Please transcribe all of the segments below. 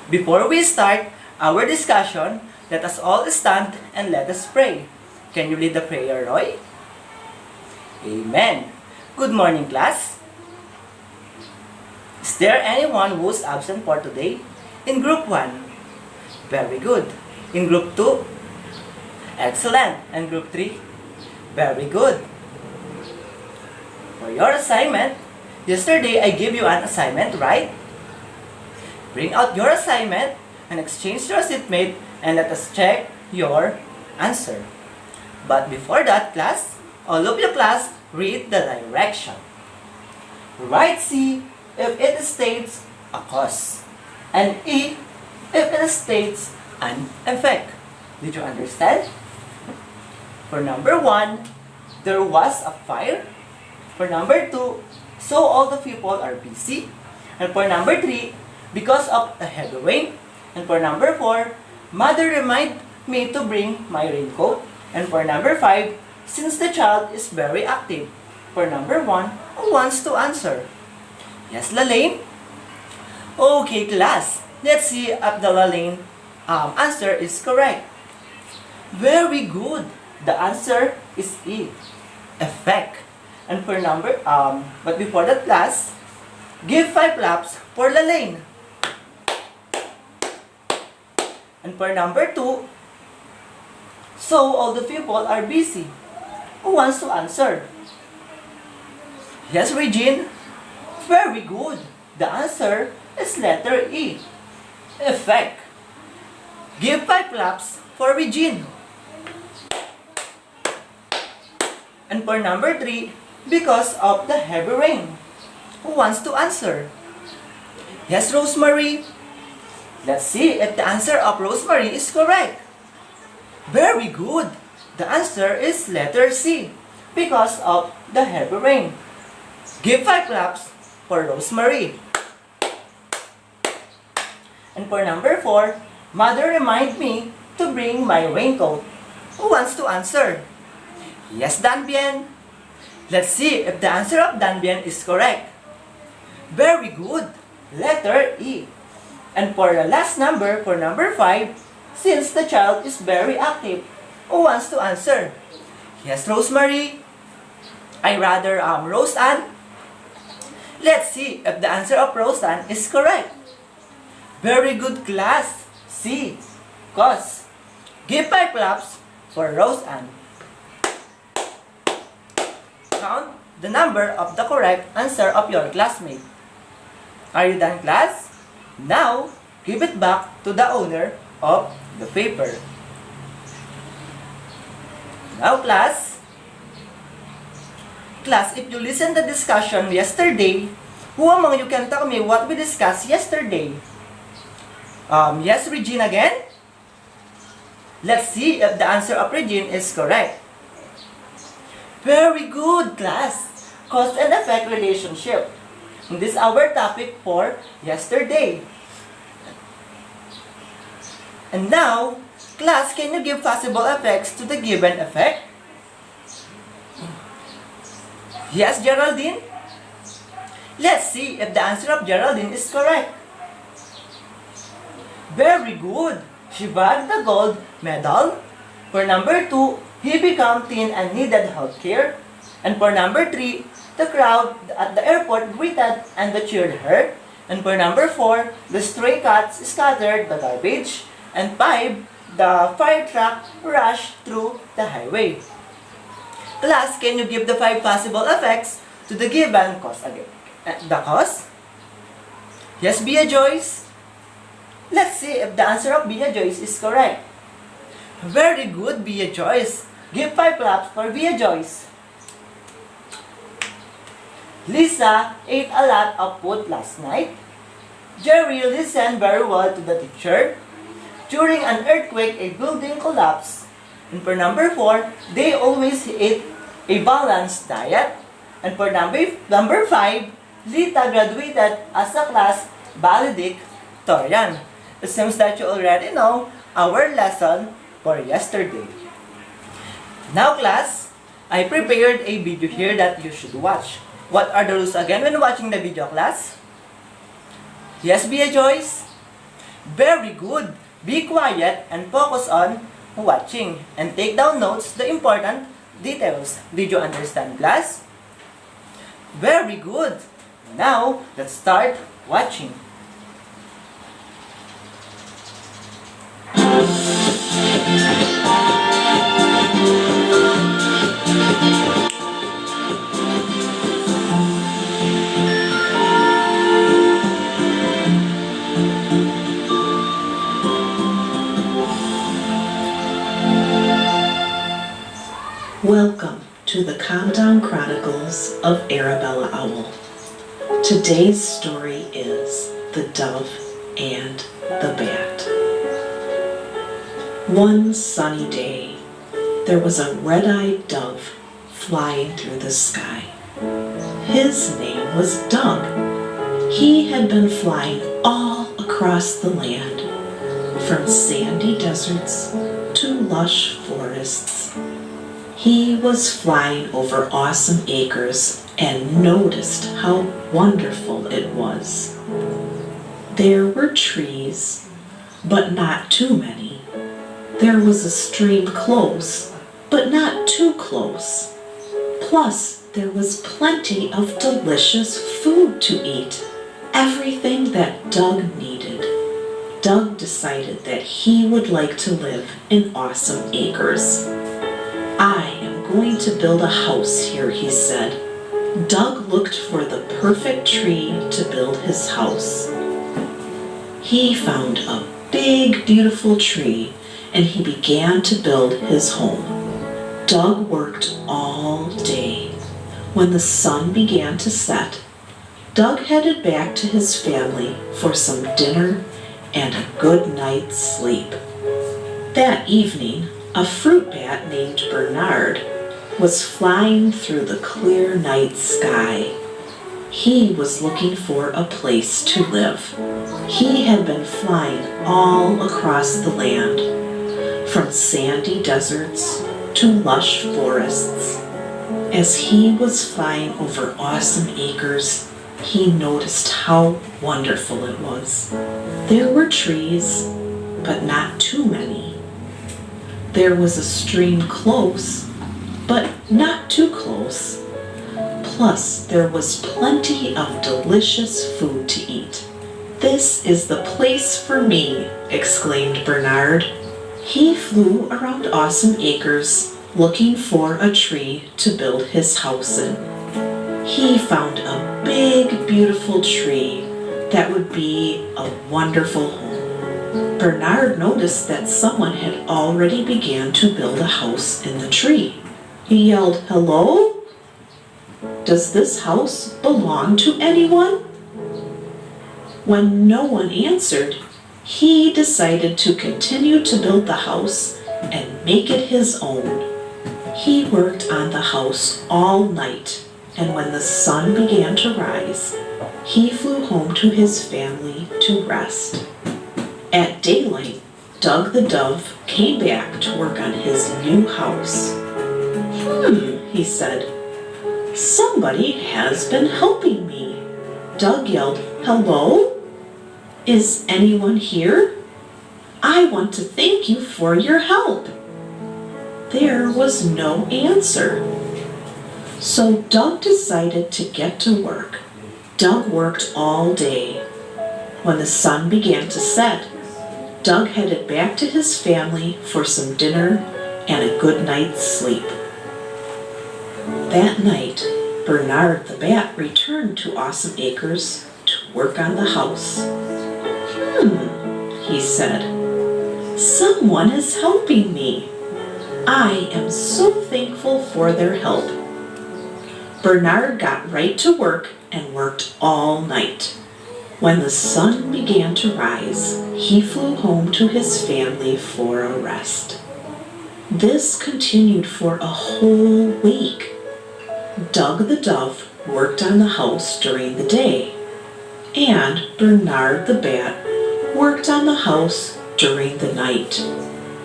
Before we start our discussion, let us all stand and let us pray. Can you lead the prayer, Roy? Amen. Good morning, class. Is there anyone who's absent for today? In Group 1? Very good. In Group 2? Excellent. And Group 3? Very good. For your assignment, yesterday I gave you an assignment, right? Bring out your assignment and exchange your seatmate and let us check your answer. But before that, class, all of your class, read the direction. Write C if it states a cause, and E if it states an effect. Did you understand? For number 1, there was a fire. For number 2, so all the people are busy. And for number 3, because of the heavy rain. And for number 4, mother reminded me to bring my raincoat. And for number 5, since the child is very active. For number 1, who wants to answer? Yes, Lalaine? Okay, class. Let's see if the Lalaine answer is correct. Very good. The answer is E, effect. And for number, but before that, class, give 5 claps for Lalaine. And for number 2, so all the people are busy. Who wants to answer? Yes, Regine? Very good. The answer is letter E, effect. Give 5 claps for Regine. And for number 3, because of the heavy rain. Who wants to answer? Yes, Rosemary? Let's see if the answer of Rosemary is correct. Very good. The answer is letter C, because of the heavy rain. Give 5 claps for Rosemary. And for number 4, mother reminded me to bring my raincoat. Who wants to answer? Yes, Danbian. Let's see if the answer of Danbian is correct. Very good. Letter E. And for the last number, for number 5, since the child is very active, who wants to answer? Yes, Rosemary. Roseanne. Let's see if the answer of Roseanne is correct. Very good, class. C, cause. Give 5 claps for Roseanne. Count the number of the correct answer of your classmate. Are you done, class? Now, give it back to the owner of the paper. Now, class, if you listen to the discussion yesterday, who among you can tell me what we discussed yesterday? Yes, Regine again? Let's see if the answer of Regine is correct. Very good, class. Cause and effect relationship. This is our topic for yesterday. And now, class, can you give possible effects to the given effect? Yes, Geraldine? Let's see if the answer of Geraldine is correct. Very good. She bagged the gold medal. For number 2, he became thin and needed health care. And for number 3, the crowd at the airport greeted and cheered her. And for number 4, the stray cats scattered the garbage. And 5, the fire truck rushed through the highway. Class, can you give the 5 possible effects to the given cause again? The cause? Yes, Bia Joyce? Let's see if the answer of Bia Joyce is correct. Very good, Bia Joyce. Give 5 claps for Bia Joyce. Lisa ate a lot of food last night. Jerry listened very well to the teacher. During an earthquake, a building collapsed. And for number 4, they always eat a balanced diet. And for number 5, Lita graduated as a class valedictorian. It seems that you already know our lesson for yesterday. Now, class, I prepared a video here that you should watch. What are the rules again when watching the video, class? Yes, Bia Joyce? Very good! Be quiet and focus on watching and take down notes the important details. Did you understand, class? Very good! Now, let's start watching. Welcome to the Countdown Chronicles of Arabella Owl. Today's story is The Dove and the Bat. One sunny day, there was a red-eyed dove flying through the sky. His name was Doug. He had been flying all across the land, from sandy deserts to lush forests. He was flying over awesome acres and noticed how wonderful it was. There were trees, but not too many. There was a stream close, but not too close. Plus, there was plenty of delicious food to eat, everything that Doug needed. Doug decided that he would like to live in awesome acres. I am going to build a house here, he said. Doug looked for the perfect tree to build his house. He found a big, beautiful tree, and he began to build his home. Doug worked all day. When the sun began to set, Doug headed back to his family for some dinner and a good night's sleep. That evening, a fruit bat named Bernard was flying through the clear night sky. He was looking for a place to live. He had been flying all across the land, from sandy deserts to lush forests. As he was flying over awesome acres, he noticed how wonderful it was. There were trees, but not too many. There was a stream close, but not too close. Plus, there was plenty of delicious food to eat. "This is the place for me," exclaimed Bernard. He flew around awesome acres, looking for a tree to build his house in. He found a big, beautiful tree that would be a wonderful home. Bernard noticed that someone had already began to build a house in the tree. He yelled, "Hello? Does this house belong to anyone?" When no one answered, he decided to continue to build the house and make it his own. He worked on the house all night, and when the sun began to rise, he flew home to his family to rest. At daylight, Doug the Dove came back to work on his new house. He said, "Somebody has been helping me." Doug yelled, "Hello? Is anyone here? I want to thank you for your help." There was no answer. So Doug decided to get to work. Doug worked all day. When the sun began to set, Doug headed back to his family for some dinner and a good night's sleep. That night, Bernard the Bat returned to Awesome Acres to work on the house. He said, "Someone is helping me. I am so thankful for their help." Bernard got right to work and worked all night. When the sun began to rise, he flew home to his family for a rest. This continued for a whole week. Doug the Dove worked on the house during the day, and Bernard the Bat worked on the house during the night.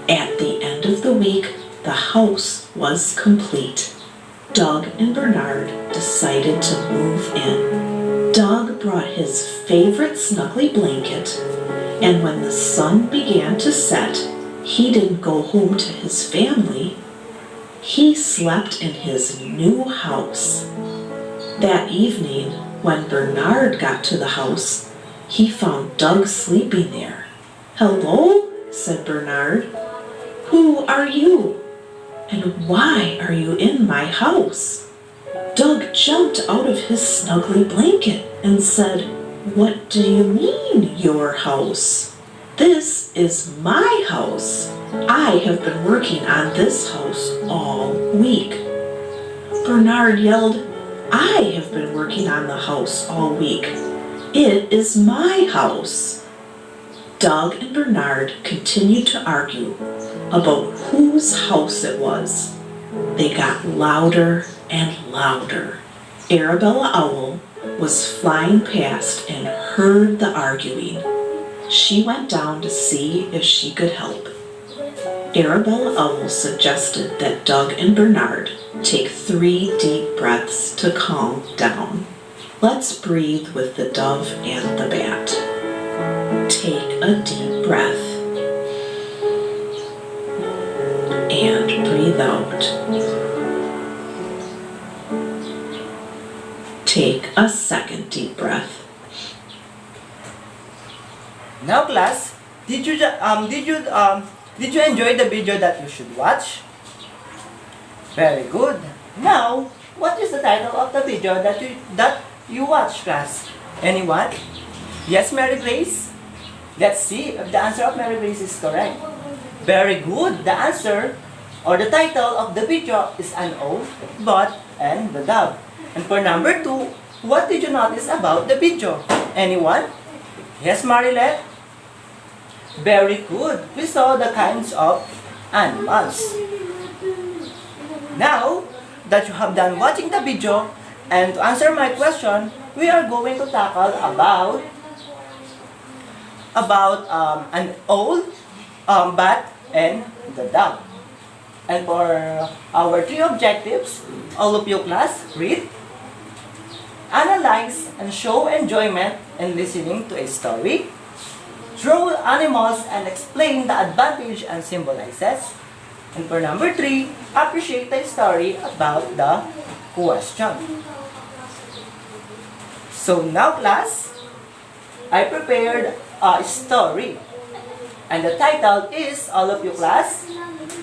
At the end of the week, the house was complete. Doug and Bernard decided to move in. Doug brought his favorite snuggly blanket And when the sun began to set, he didn't go home to his family. He slept in his new house. That evening, when Bernard got to the house, he found Doug sleeping there. "Hello," said Bernard. "Who are you? And why are you in my house?" Doug jumped out of his snuggly blanket and said, "What do you mean, your house? This is my house. I have been working on this house all week." Bernard yelled, "I have been working on the house all week. It is my house." Doug and Bernard continued to argue about whose house it was. They got louder and louder. Arabella Owl was flying past and heard the arguing. She went down to see if she could help. Arabella Owl suggested that Doug and Bernard take 3 deep breaths to calm down. Let's breathe with the dove and the bat. Take a deep breath. And breathe out. Take a second deep breath. Now class, did you enjoy the video that you should watch? Very good. Now, what is the title of the video that you watch, class? Anyone? Yes, Mary Grace? Let's see if the answer of Mary Grace is correct. Very good. The answer or the title of the video is An Owl, But, and the Dove. And for number 2, what did you notice about the video? Anyone? Yes, Marilet? Very good. We saw the kinds of animals. Now that you have done watching the video, and to answer my question, we are going to tackle about an owl, bat, and the dove. And for our 3 objectives, all of you class, read, analyze, and show enjoyment in listening to a story. Draw animals and explain the advantage and symbolizes. And for number 3, appreciate the story about the question. So now class, I prepared a story. And the title is, all of you class,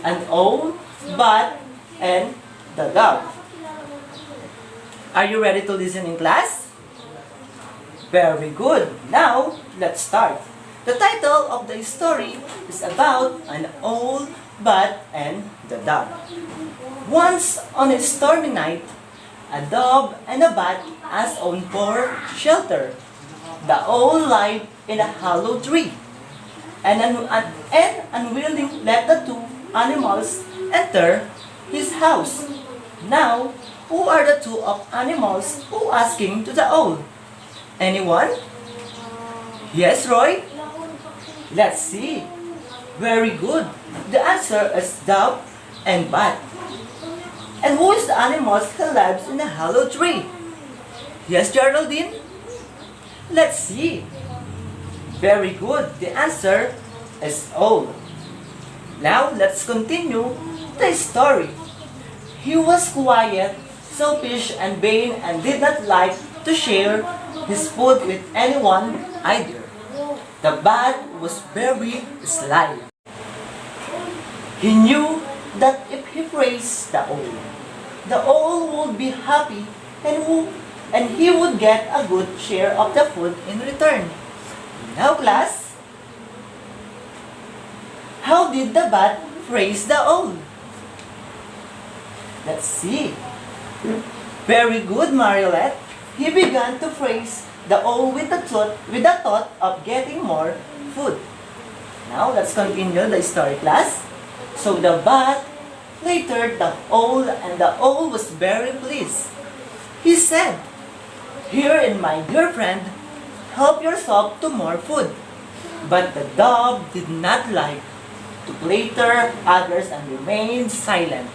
An Owl, Bat, and the Dove. Are you ready to listen in class? Very good. Now, let's start. The title of the story is about an owl, bat, and the dove. Once on a stormy night, a dove and a bat asked for shelter. The owl lived in a hollow tree, and unwilling let the 2 animals enter his house. Now, who are the 2 animals who asking to the owl? Anyone? Yes, Roy? Let's see. Very good. The answer is dove and bat. And who is the animals who lives in a hollow tree? Yes, Geraldine? Let's see. Very good. The answer is owl. Now, let's continue the story. He was quiet, selfish, and vain, and did not like to share his food with anyone either. The bat was very sly. He knew that if he praised the owl would be happy and he would get a good share of the food in return. Now class, how did the bat praise the owl? Let's see. Very good, Mariolette. He began to praise the owl with the thought of getting more food. Now, let's continue the story, class. So the bat flattered the owl, and the owl was very pleased. He said, "Here, my dear friend, help yourself to more food." But the dove did not like to flatter others and remained silent.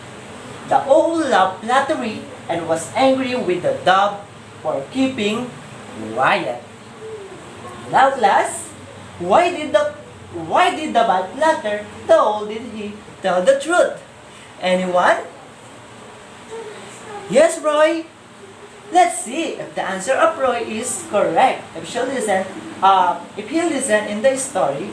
The owl loved flattery and was angry with the dove for keeping quiet. Now class, Why did the bat flatter the owl? Did he tell the truth? Anyone? Yes, Roy. Let's see if the answer of Roy is correct. If he listened in the story.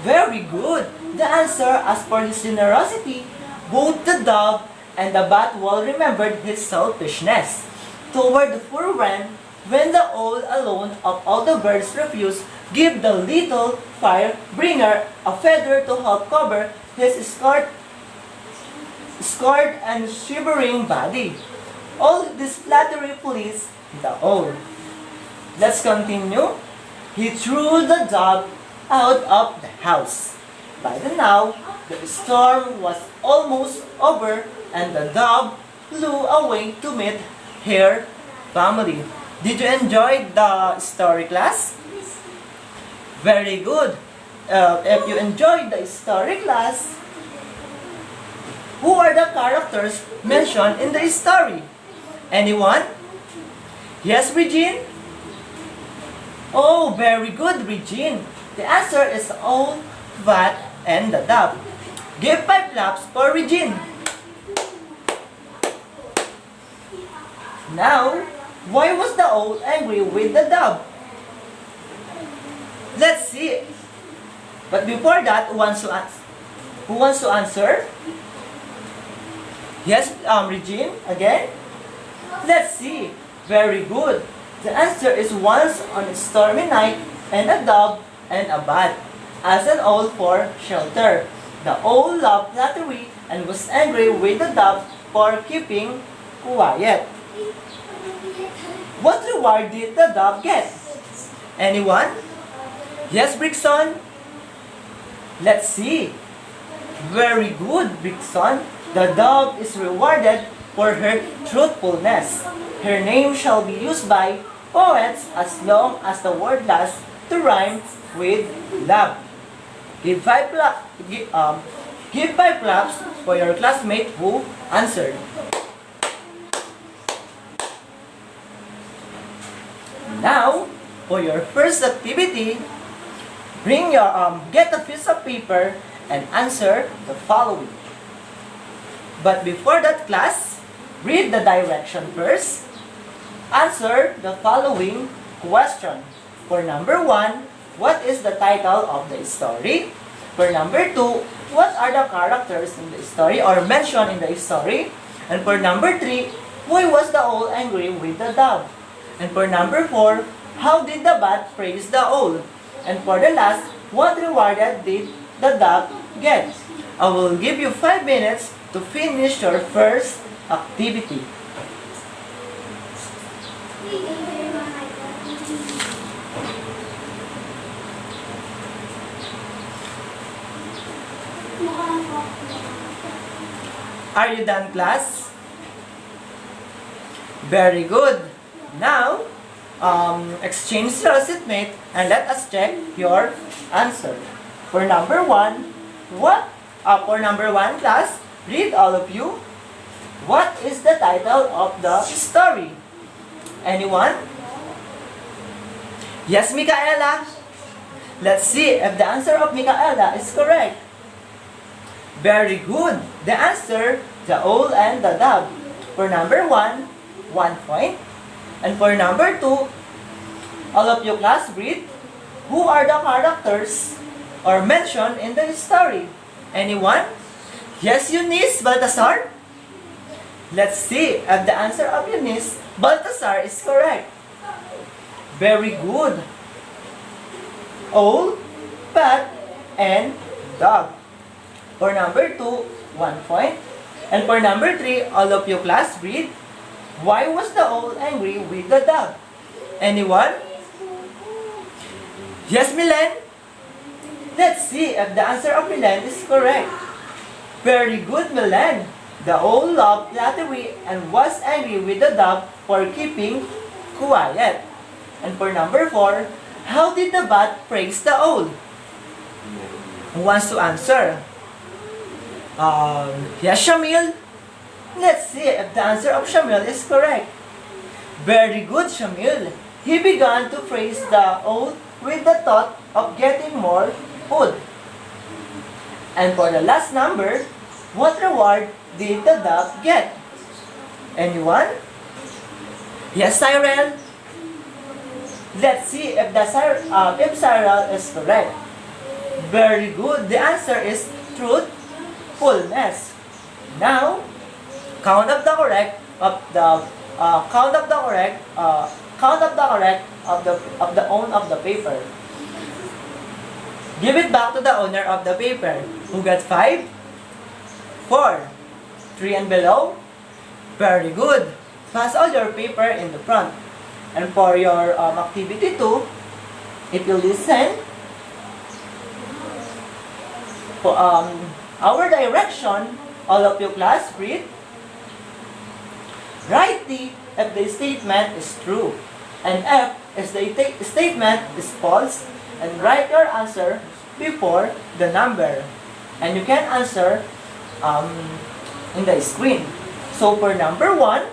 Very good. The answer, as for his generosity, both the dove and the bat well remembered his selfishness toward the poor wren. When the owl alone of all the birds refused, give the little fire bringer a feather to help cover his scarred and shivering body. All this flattery pleased the owl. Let's continue. He threw the dove out of the house. By the now, the storm was almost over and the dove flew away to meet her family. Did you enjoy the story, class? Very good. If you enjoyed the story, class, who are the characters mentioned in the story? Anyone? Yes, Regine? Oh, very good, Regine. The answer is owl, bat, and the dove. Give 5 claps for Regine. Now, why was the owl angry with the dove? Let's see. But before that, who wants to answer? Yes, Regine, again? Let's see. Very good. The answer is once on a stormy night, and a dove and a bat as an owl for shelter. The owl loved flattery and was angry with the dove for keeping quiet. What reward did the dove get? Anyone? Yes, Brixon? Let's see. Very good, Brixon. The dove is rewarded for her truthfulness. Her name shall be used by poets as long as the word lasts to rhyme with love. Give 5 claps for your classmate who answered. Now, for your first activity, get a piece of paper and answer the following. But before that, class, read the direction first. Answer the following question. For number 1, what is the title of the story? For number 2, what are the characters in the story or mentioned in the story? And for number 3, why was the owl angry with the dove? And for number 4, how did the bat praise the owl? And for the last, what rewarded did the dove get? I will give you 5 minutes to finish your first activity. Are you done, class? Very good. Now, exchange your seatmate and let us check your answer. For number 1, for number 1, class, read all of you. What is the title of the story? Anyone? Yes, Micaela? Let's see if the answer of Micaela is correct. Very good. The answer, the owl and the dove. For number 1, 1 point. And for number 2, all of you class read, who are the characters or mentioned in the story? Anyone? Yes, Eunice, Baltasar? Let's see if the answer of Eunice, Baltasar is correct. Very good. Owl, bat, and dog. For number 2, 1 point. And for number 3, all of you class read, why was the owl angry with the dove? Anyone? Yes, Milen? Let's see if the answer of Milen is correct. Very good, Milen. The owl loved flattery and was angry with the dove for keeping quiet. And for number 4, how did the bat praise the owl? Who wants to answer? Yes, Shamil? Let's see if the answer of Shamil is correct. Very good, Shamil. He began to praise the owl with the thought of getting more food. And for the last number, what reward did the dog get? Anyone? Yes, Cyril? Let's see if Cyril is correct. Very good. The answer is truthfulness. Now, count up the correct of the owner of the paper. Give it back to the owner of the paper. Who got 5? 4. 3 and below? Very good. Pass all your paper in the front. And for your activity 2, if you listen, for our direction, all of you class, read. Write T if the statement is true, and F if the statement is false, and write your answer before the number. And you can answer in the screen. So for number 1,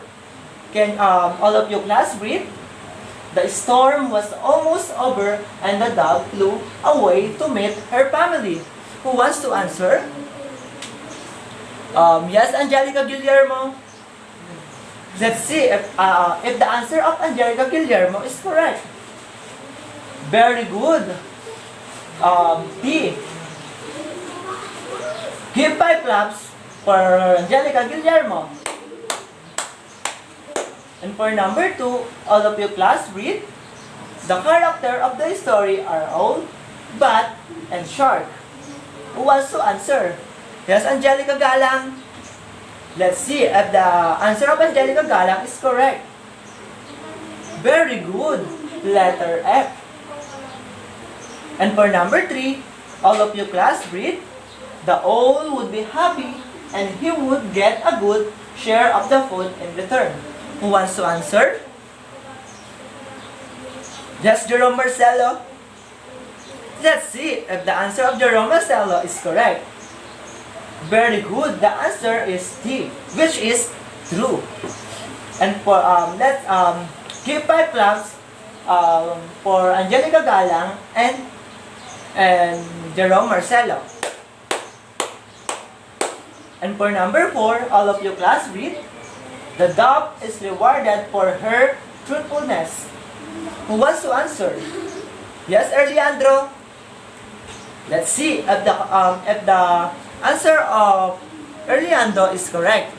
can all of you class read? The storm was almost over and the dog flew away to meet her family. Who wants to answer? Yes, Angelica Guillermo. Let's see if the answer of Angelica Guillermo is correct. Very good. D. Give 5 claps for Angelica Guillermo. And for number 2, all of you class read. The character of the story are owl, bat, and shark. Who wants to answer? Yes, Angelica Galang. Let's see if the answer of Angelica Galang is correct. Very good. Letter F. And for number 3, all of you class read. The owl would be happy and he would get a good share of the food in return. Who wants to answer? Yes, Jerome Marcelo. Let's see if the answer of Jerome Marcelo is correct. Very good. The answer is D, which is true. And for let's give 5 claps for Angelica Galang and Jerome Marcelo. And for number 4, all of you class read. The dog is rewarded for her truthfulness. Who wants to answer? Yes, Erleandro. Let's see if the answer of Erleandro is correct.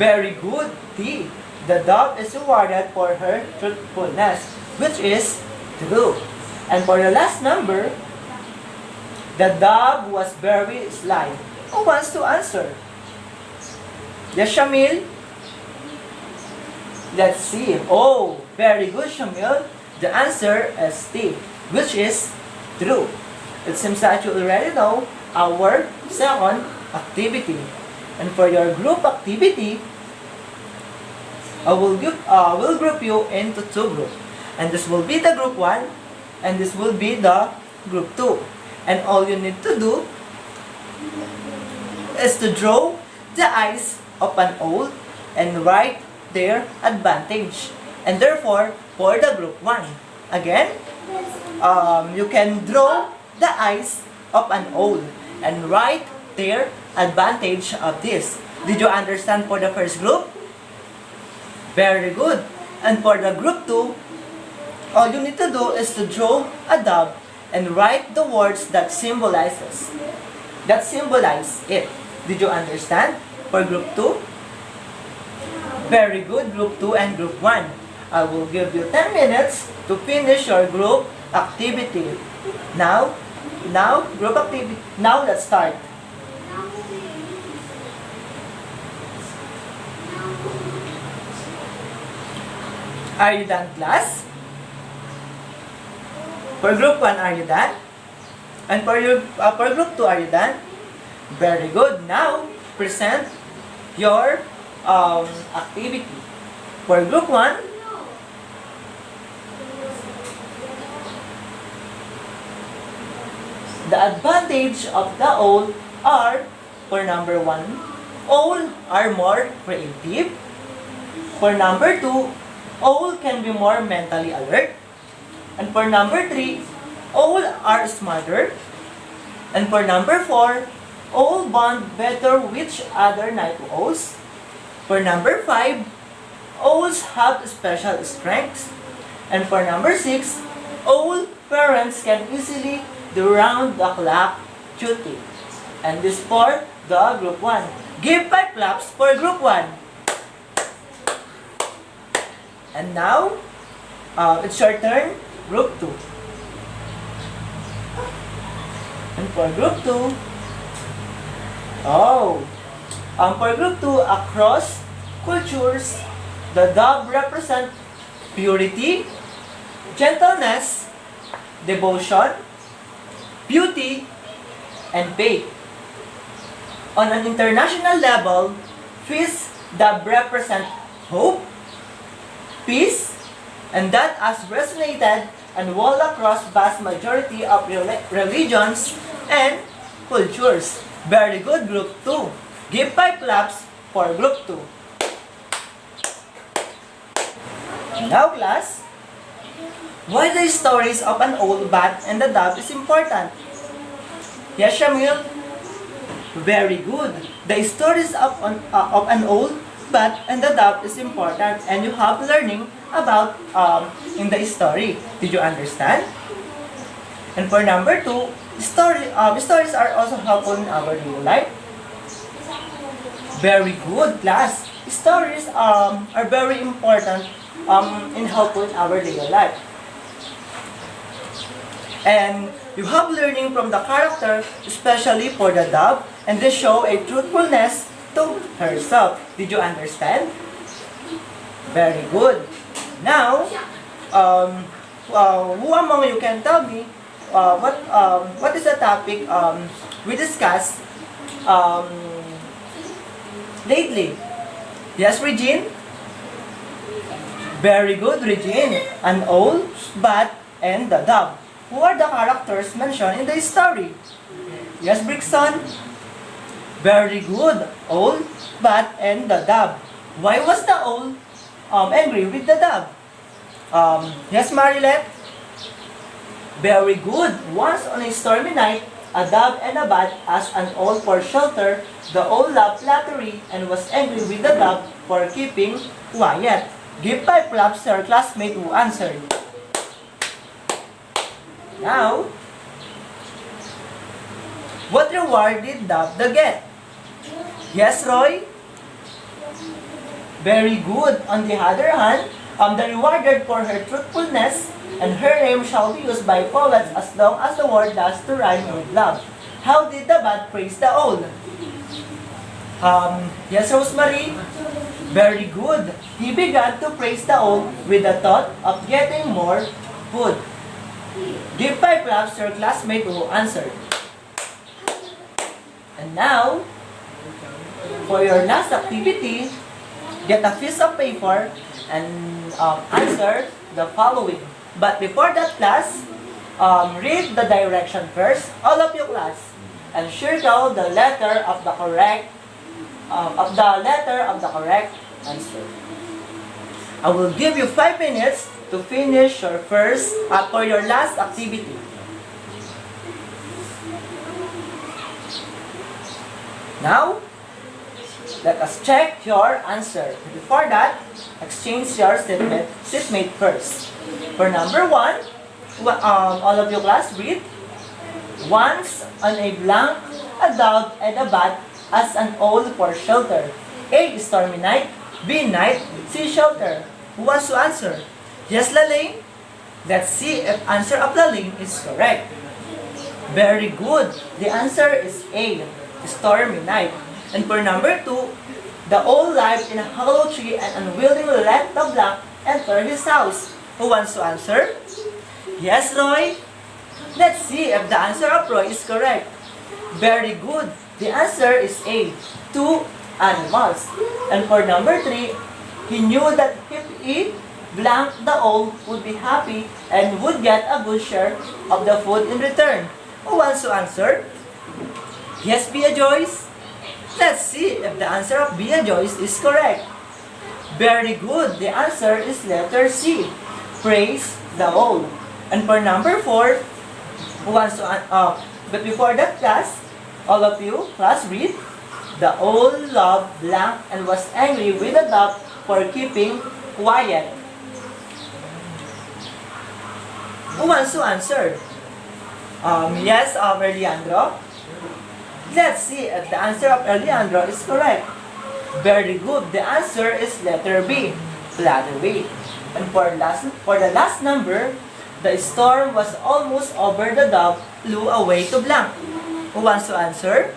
Very good. D. The dog is rewarded for her truthfulness, which is true. And for the last number, the dog was very sly. Who wants to answer? Yes, Shamil? Let's see. Oh, very good, Shamil. The answer is D, which is true. It seems that you already know our second activity. And for your group activity, I will group you into 2 groups. And this will be the group 1, and this will be the group 2. And all you need to do is to draw the eyes of an owl and write their advantage. And therefore, for the group 1, again, you can draw the eyes of an owl and write their advantage of this. Did you understand for the first group? Very good. And for the group 2, all you need to do is to draw a dog and write the words that symbolize it. Did you understand? For group 2? Very good, group 2 and group 1. I will give you 10 minutes to finish your group activity. Now, group activity. Now, let's start. Are you done, class? For group 1, are you done? And for group 2, are you done? Very good. Now, present your activity. For group 1, the advantage of the owl are, for number 1, owl are more creative. For number 2, owl can be more mentally alert. And for number 3, all are smarter. And for number 4, all bond better with each other like owls. For number 5, owls have special strengths. And for number 6, all parents can easily do round-the-clock duty. And this for the group 1. Give 5 claps for group 1. And now, it's your turn, group 2. And for group 2, for group 2, across cultures, the dove represent purity, gentleness, devotion, beauty, and faith. On an international level, fish dove represent hope, peace, and that has resonated and wall across vast majority of religions and cultures. Very good, group 2. Give 5 claps for group 2. Now, class, why the stories of an old bat and the dove is important? Yes, Shamil? Very good. The stories of an old bat and the dove is important, and you have learning about in the story. Did you understand? And for number 2, stories are also helpful in our daily life. Very good, class. Stories are very important in helpful in our daily life. And you have learning from the character, especially for the dove, and they show a truthfulness to herself. Did you understand? Very good. Now, who among you can tell me what is the topic we discussed lately? Yes, Regine? Very good, Regine. An owl, bat, and the dove. Who are the characters mentioned in the story? Yes, Brixton? Very good. Owl, bat, and the dove. Why was the owl angry with the dove? Yes, Marilet? Very good. Once on a stormy night, a dove and a bat asked an owl for shelter. The owl loved flattery and was angry with the dove for keeping quiet. Give 5 claps to her classmate who answered. Now, what reward did dove get? Yes, Roy? Very good. On the other hand, the rewarded for her truthfulness, and her name shall be used by poets as long as the word does to rhyme with love. How did the bat praise the owl? Yes, Rosemary? Very good. He began to praise the owl with the thought of getting more food. Give 5 claps to your classmate who answered. And now, for your last activity, get a piece of paper and answer the following. But before that, class, read the direction first, all of you class, and circle the letter of the correct answer. I will give you 5 minutes to finish your for your last activity. Now, let us check your answer. Before that, exchange your seatmate first. For number 1, all of you class read. Once on a blank, a dove and a bat as an owl for shelter. A, stormy night. B, night. C, shelter. Who wants to answer? Yes, Lalaine? Let's see if answer of Lalaine is correct. Very good. The answer is A, stormy night. And for number 2, the owl lived in a hollow tree and unwillingly let the blank enter his house. Who wants to answer? Yes, Roy? Let's see if the answer of Roy is correct. Very good. The answer is A, 2 animals. And for number 3, he knew that if he blanked the owl would be happy and would get a good share of the food in return. Who wants to answer? Yes, Bia Joyce? Let's see if the answer of Bia Joyce is correct. Very good. The answer is letter C. Praise the owl. And for number 4, who wants to, but before that class, all of you, class read, the owl loved blank and was angry with the dove for keeping quiet. Who wants to answer? Yes, Leandro. Let's see if the answer of Leandro is correct. Very good. The answer is letter B, fly away. And for the last number, the storm was almost over the dove, flew away to blank. Who wants to answer?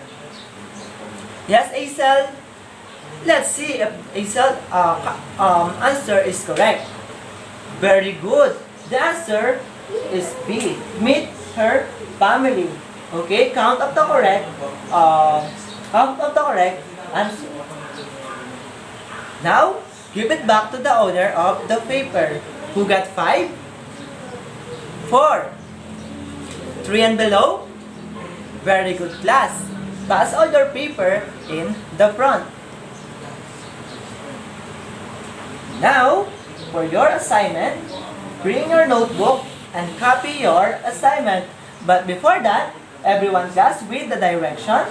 Yes, Aisel. Let's see if Aisel answer is correct. Very good. The answer is B. Meet her family. Okay, count of the correct answer. Now, give it back to the owner of the paper. Who got 5? 4. 3 and below? Very good, class. Pass all your paper in the front. Now, for your assignment, bring your notebook and copy your assignment. But before that, everyone class read the direction,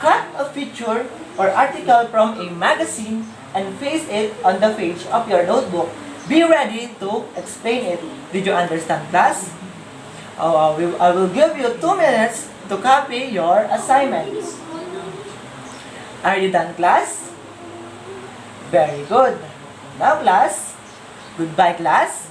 cut a picture or article from a magazine and paste it on the page of your notebook. Be ready to explain it. Did you understand, class? I will give you 2 minutes to copy your assignments. Are you done, class? Very good. Now, class, goodbye, class.